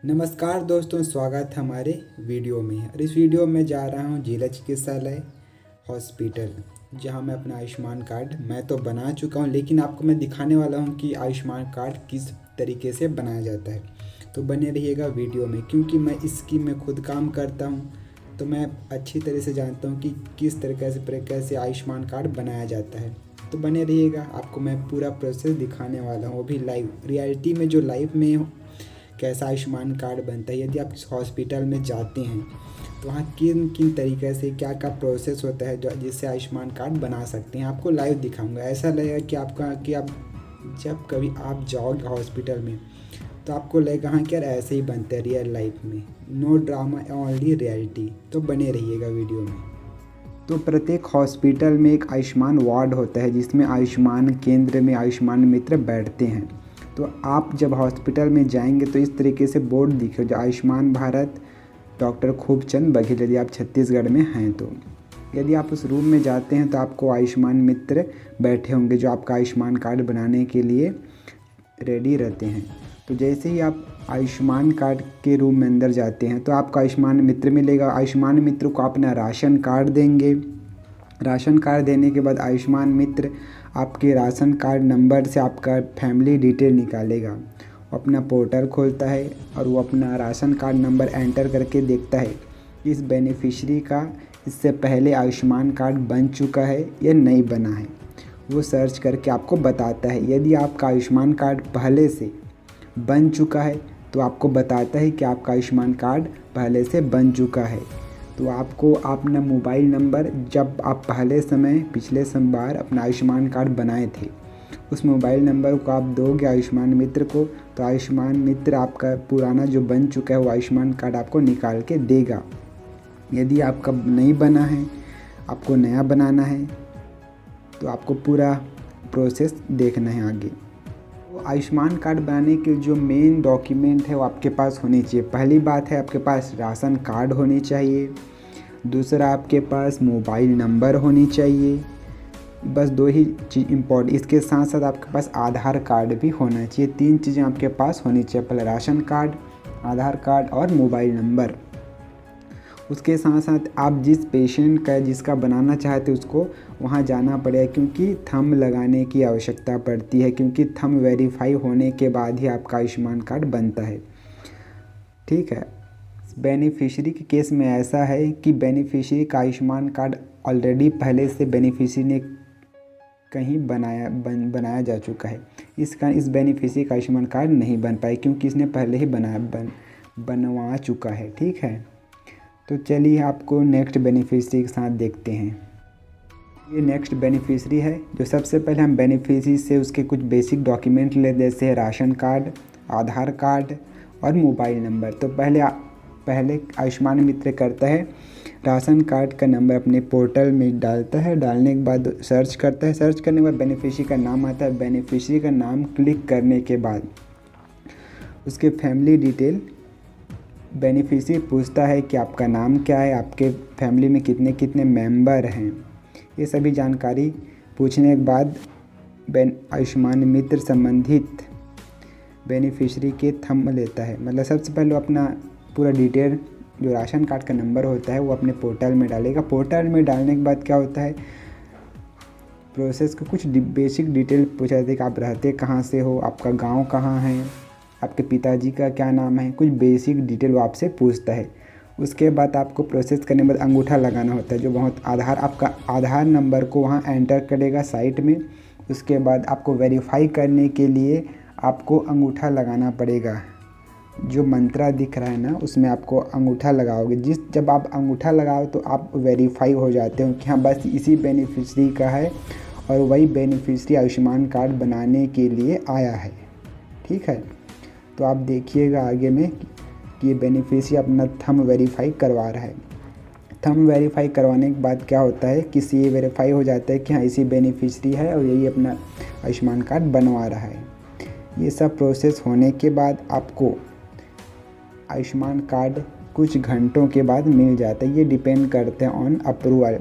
नमस्कार दोस्तों, स्वागत है हमारे वीडियो में। और इस वीडियो में जा रहा हूँ जिला चिकित्सालय हॉस्पिटल, जहाँ मैं अपना आयुष्मान कार्ड मैं तो बना चुका हूँ, लेकिन आपको मैं दिखाने वाला हूँ कि आयुष्मान कार्ड किस तरीके से बनाया जाता है। तो बने रहिएगा वीडियो में, क्योंकि मैं खुद काम करता हूँ, तो मैं अच्छी तरह से जानता हूँ कि किस तरीके से आयुष्मान कार्ड बनाया जाता है। तो बने रहिएगा, आपको मैं पूरा प्रोसेस दिखाने वाला हूँ, वो भी लाइव रियलिटी में, जो लाइव में कैसा आयुष्मान कार्ड बनता है। यदि आप किस हॉस्पिटल में जाते हैं तो वहाँ किन किन तरीके से क्या क्या प्रोसेस होता है जिससे आयुष्मान कार्ड बना सकते हैं, आपको लाइव दिखाऊंगा। ऐसा लगेगा कि आप जब कभी आप जाओगे हॉस्पिटल में तो आपको लगेगा हाँ कि यार ऐसे ही बनते हैं रियल लाइफ में, नो ड्रामा ओनली रियलिटी। तो बने रहिएगा वीडियो में। तो प्रत्येक हॉस्पिटल में एक आयुष्मान वार्ड होता है, जिसमें आयुष्मान केंद्र में आयुष्मान मित्र बैठते हैं। तो आप जब हॉस्पिटल में जाएंगे तो इस तरीके से बोर्ड दिखेगा, जो आयुष्मान भारत डॉक्टर खूबचंद बघेल, यदि आप छत्तीसगढ़ में हैं तो। यदि आप उस रूम में जाते हैं तो आपको आयुष्मान मित्र बैठे होंगे, जो आपका आयुष्मान कार्ड बनाने के लिए रेडी रहते हैं। तो जैसे ही आप आयुष्मान कार्ड के रूम में अंदर जाते हैं तो आपको आयुष्मान मित्र मिलेगा। आयुष्मान मित्र को अपना राशन कार्ड देंगे। राशन कार्ड देने के बाद आयुष्मान मित्र आपके राशन कार्ड नंबर से आपका फैमिली डिटेल निकालेगा। वो अपना पोर्टल खोलता है और वो अपना राशन कार्ड नंबर एंटर करके देखता है कि इस बेनिफिशरी का इससे पहले आयुष्मान कार्ड बन चुका है या नहीं बना है। वो सर्च करके आपको बताता है। यदि आपका आयुष्मान कार्ड पहले से बन चुका है तो आपको बताता है कि आपका आयुष्मान कार्ड पहले से बन चुका है। तो आपको अपना मोबाइल नंबर, जब आप पिछले बार अपना आयुष्मान कार्ड बनाए थे, उस मोबाइल नंबर को आप दोगे आयुष्मान मित्र को, तो आयुष्मान मित्र आपका पुराना जो बन चुका है वो आयुष्मान कार्ड आपको निकाल के देगा। यदि आपका नहीं बना है, आपको नया बनाना है, तो आपको पूरा प्रोसेस देखना है आगे। तो आयुष्मान कार्ड बनाने के जो मेन डॉक्यूमेंट है वो आपके पास होनी चाहिए। पहली बात है, आपके पास राशन कार्ड होनी चाहिए। दूसरा, आपके पास मोबाइल नंबर होनी चाहिए। बस दो ही चीज़ इम्पोर्टेंट। इसके साथ साथ आपके पास आधार कार्ड भी होना चाहिए। तीन चीज़ें आपके पास होनी चाहिए, पहले राशन कार्ड, आधार कार्ड और मोबाइल नंबर। उसके साथ साथ आप जिस पेशेंट का जिसका बनाना चाहते उसको वहाँ जाना पड़ेगा, क्योंकि थंब लगाने की आवश्यकता पड़ती है, क्योंकि थंब वेरीफाई होने के बाद ही आपका आयुष्मान कार्ड बनता है। ठीक है। बेनिफिशियरी के केस में ऐसा है कि बेनिफिशियरी का आयुष्मान कार्ड ऑलरेडी पहले से बेनिफिशियरी ने कहीं बनाया जा चुका है। इस बेनिफिशियरी का आयुष्मान कार्ड नहीं बन पाए, क्योंकि इसने पहले ही बनवा चुका है। ठीक है। तो चलिए आपको नेक्स्ट बेनिफिशियरी के साथ देखते हैं। ये नेक्स्ट बेनिफिशियरी है, जो सबसे पहले हम बेनिफिशियरी से उसके कुछ बेसिक डॉक्यूमेंट ले, जैसे राशन कार्ड, आधार कार्ड और मोबाइल नंबर। तो पहले आयुष्मान मित्र करता है, राशन कार्ड का नंबर अपने पोर्टल में डालता है। डालने के बाद सर्च करता है। सर्च करने के बाद बेनिफिशियरी का नाम आता है। बेनिफिशियरी का नाम क्लिक करने के बाद उसके फैमिली डिटेल बेनिफिशियरी पूछता है कि आपका नाम क्या है, आपके फैमिली में कितने कितने मेंबर हैं। ये सभी जानकारी पूछने के बाद आयुष्मान मित्र संबंधित बेनिफिशियरी के थंब लेता है। मतलब सबसे पहले वो अपना पूरा डिटेल, जो राशन कार्ड का नंबर होता है, वो अपने पोर्टल में डालेगा। पोर्टल में डालने के बाद क्या होता है, प्रोसेस को कुछ बेसिक डिटेल पूछा जाता है कि आप रहते कहाँ से हो, आपका गांव कहाँ है, आपके पिताजी का क्या नाम है, कुछ बेसिक डिटेल वो आपसे पूछता है। उसके बाद आपको प्रोसेस करने के बाद अंगूठा लगाना होता है, जो बहुत आपका आधार नंबर को वहाँ एंटर करेगा साइट में। उसके बाद आपको वेरीफाई करने के लिए आपको अंगूठा लगाना पड़ेगा। जो मंत्रा दिख रहा है ना, उसमें आपको अंगूठा लगाओगे। जब आप अंगूठा लगाओ तो आप वेरीफाई हो जाते हो कि हाँ बस इसी बेनिफिशियरी का है और वही बेनिफिशियरी आयुष्मान कार्ड बनाने के लिए आया है। ठीक है। तो आप देखिएगा आगे में कि ये बेनिफिशियरी अपना थंब वेरीफाई करवा रहा है। थंब वेरीफाई करवाने के बाद क्या होता है कि ये वेरीफाई हो जाता है कि हाँ इसी बेनिफिशियरी है और यही अपना आयुष्मान कार्ड बनवा रहा है। ये सब प्रोसेस होने के बाद आपको आयुष्मान कार्ड कुछ घंटों के बाद मिल जाता है। ये डिपेंड करते हैं ऑन अप्रूवल,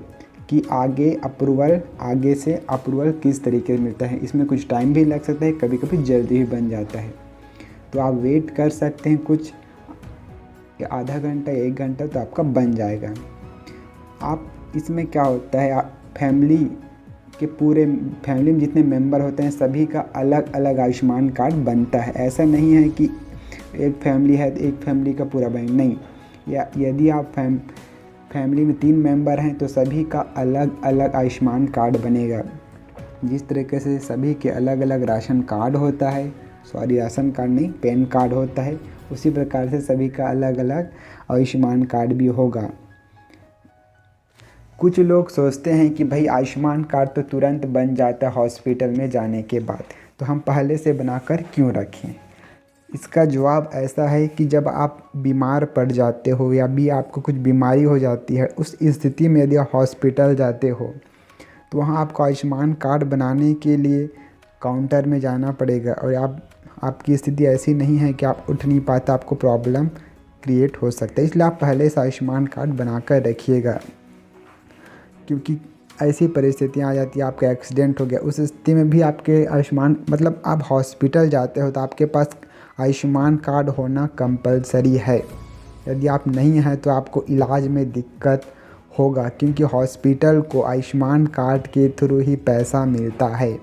कि आगे से अप्रूवल किस तरीके से मिलता है। इसमें कुछ टाइम भी लग सकता है, कभी कभी जल्दी भी बन जाता है। तो आप वेट कर सकते हैं कुछ या आधा घंटा 1 घंटा तो आपका बन जाएगा। आप इसमें क्या होता है, आप फैमिली में जितने मेंबर होते हैं सभी का अलग अलग आयुष्मान कार्ड बनता है। ऐसा नहीं है कि एक फैमिली है तो एक फैमिली का पूरा बने, नहीं। या यदि आप फैमिली में 3 मेंबर हैं तो सभी का अलग अलग आयुष्मान कार्ड बनेगा। जिस तरीके से सभी के अलग अलग राशन कार्ड होता है, राशन कार्ड नहीं, पैन कार्ड होता है, उसी प्रकार से सभी का अलग अलग आयुष्मान कार्ड भी होगा। कुछ लोग सोचते हैं कि भाई आयुष्मान कार्ड तो तुरंत बन जाता है हॉस्पिटल में जाने के बाद, तो हम पहले से बनाकर क्यों रखें। इसका जवाब ऐसा है कि जब आप बीमार पड़ जाते हो या भी आपको कुछ बीमारी हो जाती है, उस स्थिति में यदि आप हॉस्पिटल जाते हो तो वहाँ आपको आयुष्मान कार्ड बनाने के लिए काउंटर में जाना पड़ेगा। और आपकी स्थिति ऐसी नहीं है कि आप उठ नहीं पाते, आपको प्रॉब्लम क्रिएट हो सकता है। इसलिए आप पहले से आयुष्मान कार्ड बनाकर रखिएगा, क्योंकि ऐसी परिस्थितियाँ आ जाती है, आपका एक्सीडेंट हो गया, उस स्थिति में भी आपके आयुष्मान मतलब आप हॉस्पिटल जाते हो तो आपके पास आयुष्मान कार्ड होना कंपलसरी है। यदि आप नहीं हैं तो आपको इलाज में दिक्कत होगा, क्योंकि हॉस्पिटल को आयुष्मान कार्ड के थ्रू ही पैसा मिलता है।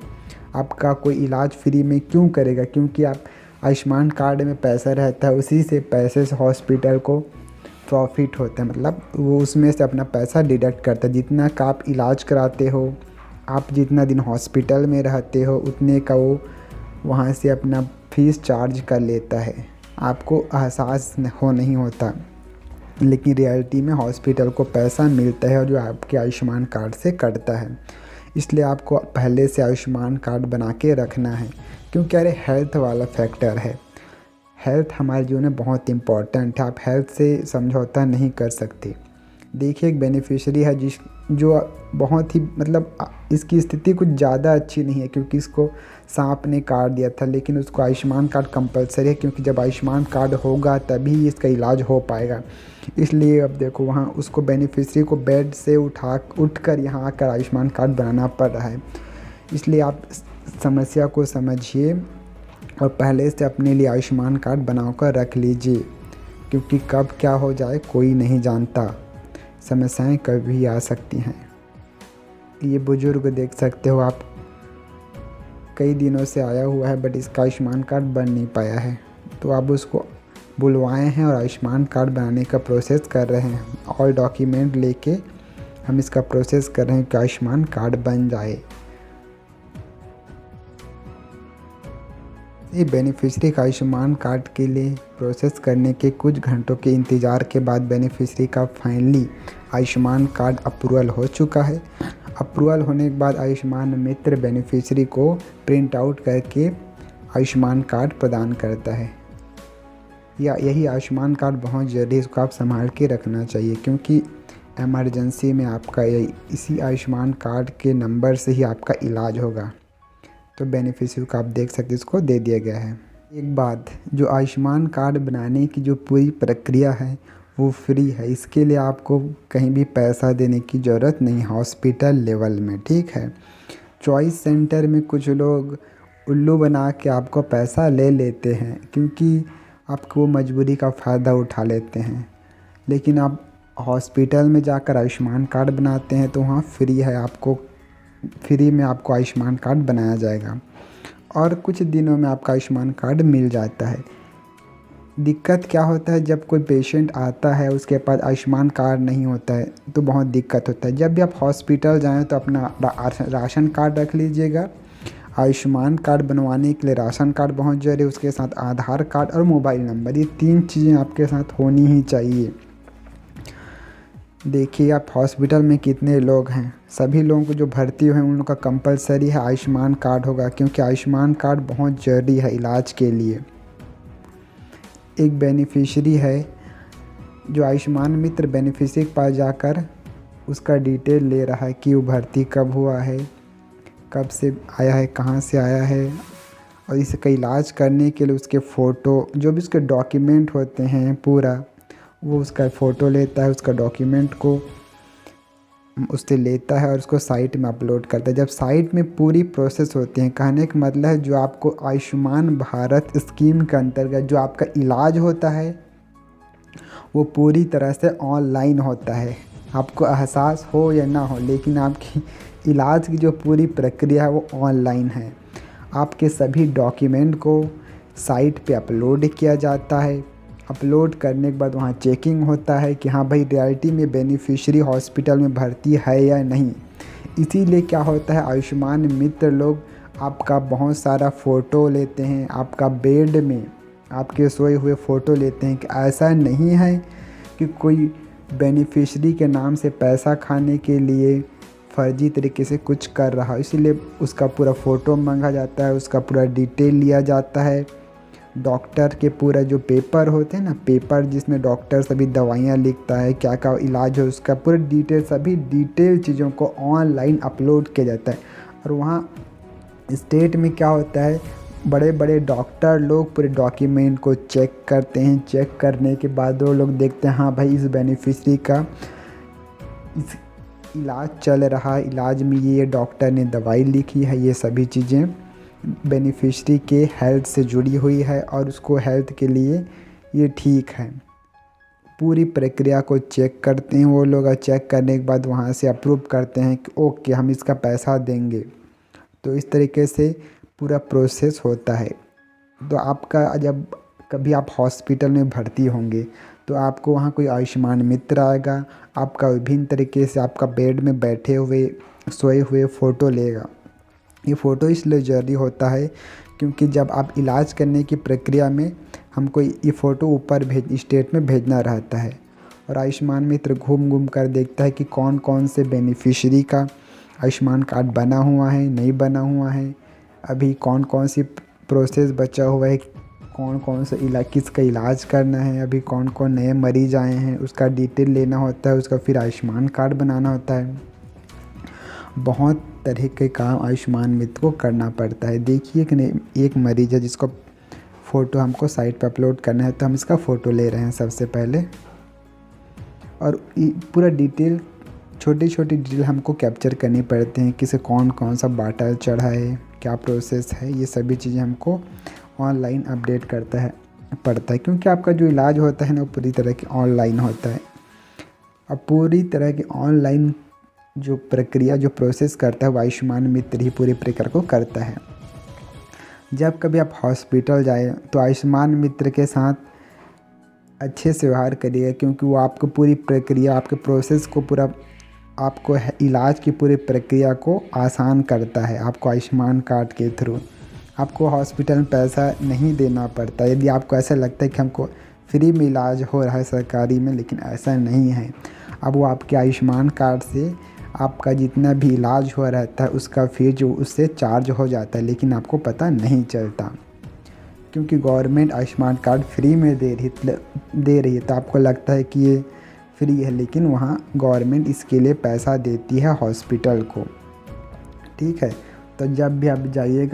आपका कोई इलाज फ्री में क्यों करेगा, क्योंकि आप आयुष्मान कार्ड में पैसा रहता है, उसी से पैसे से हॉस्पिटल को प्रॉफिट होता है, मतलब वो उसमें से अपना पैसा डिडक्ट करता है। जितना का आप इलाज कराते हो, आप जितना दिन हॉस्पिटल में रहते हो, उतने का वो वहाँ से अपना फीस चार्ज कर लेता है। आपको एहसास नहीं होता, लेकिन रियलिटी में हॉस्पिटल को पैसा मिलता है और जो आपके आयुष्मान कार्ड से कटता है। इसलिए आपको पहले से आयुष्मान कार्ड बना के रखना है, क्योंकि अरे हेल्थ वाला फैक्टर है। हेल्थ हमारे जीवन में बहुत इम्पॉर्टेंट है, आप हेल्थ से समझौता नहीं कर सकते। देखिए एक बेनिफिशियरी है जो बहुत ही मतलब इसकी स्थिति कुछ ज़्यादा अच्छी नहीं है, क्योंकि इसको सांप ने काट दिया था, लेकिन उसको आयुष्मान कार्ड कंपलसरी है, क्योंकि जब आयुष्मान कार्ड होगा तभी इसका इलाज हो पाएगा। इसलिए अब देखो वहाँ उसको बेनिफिशियरी को बेड से उठकर यहाँ आकर आयुष्मान कार्ड बनाना पड़ रहा है। इसलिए आप समस्या को समझिए और पहले से अपने लिए आयुष्मान कार्ड बनाकर रख लीजिए, क्योंकि कब क्या हो जाए कोई नहीं जानता, समस्याएं कभी आ सकती हैं। ये बुजुर्ग देख सकते हो आप, कई दिनों से आया हुआ है बट इसका आयुष्मान कार्ड बन नहीं पाया है, तो आप उसको बुलवाए हैं और आयुष्मान कार्ड बनाने का प्रोसेस कर रहे हैं। ऑल डॉक्यूमेंट लेके हम इसका प्रोसेस कर रहे हैं कि आयुष्मान कार्ड बन जाए। ये बेनिफिशियरी का आयुष्मान कार्ड के लिए प्रोसेस करने के कुछ घंटों के इंतज़ार के बाद बेनिफिशियरी का फाइनली आयुष्मान कार्ड अप्रूवल हो चुका है। अप्रूवल होने के बाद आयुष्मान मित्र बेनिफिशियरी को प्रिंट आउट करके आयुष्मान कार्ड प्रदान करता है। यही आयुष्मान कार्ड बहुत ज़रूरी है, इसको आप संभाल के रखना चाहिए, क्योंकि एमरजेंसी में आपका इसी आयुष्मान कार्ड के नंबर से ही आपका इलाज होगा। तो बेनिफिशियरी को आप देख सकते, इसको दे दिया गया है। एक बात, जो आयुष्मान कार्ड बनाने की जो पूरी प्रक्रिया है वो फ्री है, इसके लिए आपको कहीं भी पैसा देने की ज़रूरत नहीं, हॉस्पिटल लेवल में, ठीक है। चॉइस सेंटर में कुछ लोग उल्लू बना के आपको पैसा ले लेते हैं, क्योंकि आपको मजबूरी का फ़ायदा उठा लेते हैं। लेकिन आप हॉस्पिटल में जाकर आयुष्मान कार्ड बनाते हैं तो वहाँ फ्री है, आपको फ्री में आपको आयुष्मान कार्ड बनाया जाएगा और कुछ दिनों में आपका आयुष्मान कार्ड मिल जाता है। दिक्कत क्या होता है, जब कोई पेशेंट आता है उसके पास आयुष्मान कार्ड नहीं होता है तो बहुत दिक्कत होता है। जब भी आप हॉस्पिटल जाएं तो अपना राशन कार्ड रख लीजिएगा। आयुष्मान कार्ड बनवाने के लिए राशन कार्ड बहुत ज़रूरी है, उसके साथ आधार कार्ड और मोबाइल नंबर, ये 3 चीज़ें आपके साथ होनी ही चाहिए। देखिए आप हॉस्पिटल में कितने लोग हैं, सभी लोगों को जो भर्ती हुए हैं उन लोगों का कंपलसरी है आयुष्मान कार्ड होगा, क्योंकि आयुष्मान कार्ड बहुत ज़रूरी है इलाज के लिए। एक बेनिफिशियरी है जो आयुष्मान मित्र बेनिफिशियरी के पास जाकर उसका डिटेल ले रहा है कि वो भर्ती कब हुआ है, कब से आया है, कहाँ से आया है, और इसका इलाज करने के लिए उसके फ़ोटो जो भी उसके डॉक्यूमेंट होते हैं पूरा वो उसका फ़ोटो लेता है, उसका डॉक्यूमेंट को उससे लेता है और उसको साइट में अपलोड करता है। जब साइट में पूरी प्रोसेस होती है, कहने का मतलब है जो आपको आयुष्मान भारत स्कीम के अंतर्गत जो आपका इलाज होता है वो पूरी तरह से ऑनलाइन होता है। आपको एहसास हो या ना हो, लेकिन आपकी इलाज की जो पूरी प्रक्रिया है वो ऑनलाइन है। आपके सभी डॉक्यूमेंट को साइट पे अपलोड किया जाता है। अपलोड करने के बाद वहाँ चेकिंग होता है कि हाँ भाई रियलिटी में बेनिफिशियरी हॉस्पिटल में भर्ती है या नहीं। इसीलिए क्या होता है, आयुष्मान मित्र लोग आपका बहुत सारा फ़ोटो लेते हैं, आपका बेड में आपके सोए हुए फ़ोटो लेते हैं। कि ऐसा नहीं है कि कोई बेनिफिशियरी के नाम से पैसा खाने के लिए फ़र्जी तरीके से कुछ कर रहा है, इसीलिए उसका पूरा फ़ोटो मांगा जाता है, उसका पूरा डिटेल लिया जाता है। डॉक्टर के पूरा जो पेपर होते हैं ना, पेपर जिसमें डॉक्टर सभी दवाइयाँ लिखता है, क्या क्या इलाज हो, उसका पूरा डिटेल, सभी डिटेल चीज़ों को ऑनलाइन अपलोड किया जाता है। और वहाँ स्टेट में क्या होता है, बड़े बड़े डॉक्टर लोग पूरे डॉक्यूमेंट को चेक करते हैं। चेक करने के बाद वो लोग देखते हैं हाँ भाई इस बेनिफिशियरी का इस इलाज चल रहा है, इलाज में ये डॉक्टर ने दवाई लिखी है, ये सभी चीज़ें बेनिफिशियरी के हेल्थ से जुड़ी हुई है और उसको हेल्थ के लिए ये ठीक है। पूरी प्रक्रिया को चेक करते हैं वो लोग, और चेक करने के बाद वहाँ से अप्रूव करते हैं कि ओके हम इसका पैसा देंगे। तो इस तरीके से पूरा प्रोसेस होता है। तो आपका जब कभी आप हॉस्पिटल में भर्ती होंगे तो आपको वहाँ कोई आयुष्मान मित्र आएगा, आपका विभिन्न तरीके से आपका बेड में बैठे हुए सोए हुए फ़ोटो लेगा। ये फ़ोटो इसलिए ज़रूरी होता है क्योंकि जब आप इलाज करने की प्रक्रिया में हमको ये फ़ोटो ऊपर स्टेट में भेजना रहता है। और आयुष्मान मित्र घूम घूम कर देखता है कि कौन कौन से बेनिफिशियरी का आयुष्मान कार्ड बना हुआ है, नहीं बना हुआ है, अभी कौन कौन सी प्रोसेस बचा हुआ है, कौन कौन सा किसका इलाज करना है, अभी कौन कौन नए मरीज आए हैं, उसका डिटेल लेना होता है, उसका फिर आयुष्मान कार्ड बनाना होता है। बहुत तरह के काम आयुष्मान मित्र को करना पड़ता है। देखिए कि एक मरीज़ है जिसको फ़ोटो हमको साइट पर अपलोड करना है, तो हम इसका फ़ोटो ले रहे हैं सबसे पहले, और पूरा डिटेल छोटी छोटी डिटेल हमको कैप्चर करनी पड़ते हैं, किसे कौन कौन सा बाटल चढ़ा है, क्या प्रोसेस है, ये सभी चीज़ें हमको ऑनलाइन अपडेट पड़ता है क्योंकि आपका जो इलाज होता है ना वो पूरी तरह की ऑनलाइन होता है। अब पूरी तरह की ऑनलाइन जो प्रक्रिया जो प्रोसेस करता है वो आयुष्मान मित्र ही पूरी प्रक्रिया को करता है। जब कभी आप हॉस्पिटल जाए तो आयुष्मान मित्र के साथ अच्छे से व्यवहार करिएगा क्योंकि वो आपको पूरी प्रक्रिया, आपके प्रोसेस को पूरा, आपको इलाज की पूरी प्रक्रिया को आसान करता है। आपको आयुष्मान कार्ड के थ्रू आपको हॉस्पिटल में पैसा नहीं देना पड़ता। यदि आपको ऐसा लगता है कि हमको फ्री में इलाज हो रहा है सरकारी में, लेकिन ऐसा नहीं है। अब वो आपके आयुष्मान कार्ड से आपका जितना भी इलाज हुआ रहता है उसका फीस जो उससे चार्ज हो जाता है, लेकिन आपको पता नहीं चलता क्योंकि गवर्नमेंट आयुष्मान कार्ड फ्री में दे रही है। तो आपको लगता है कि ये फ्री है, लेकिन वहाँ गवर्नमेंट इसके लिए पैसा देती है हॉस्पिटल को। ठीक है, तो जब भी आप जाइएगा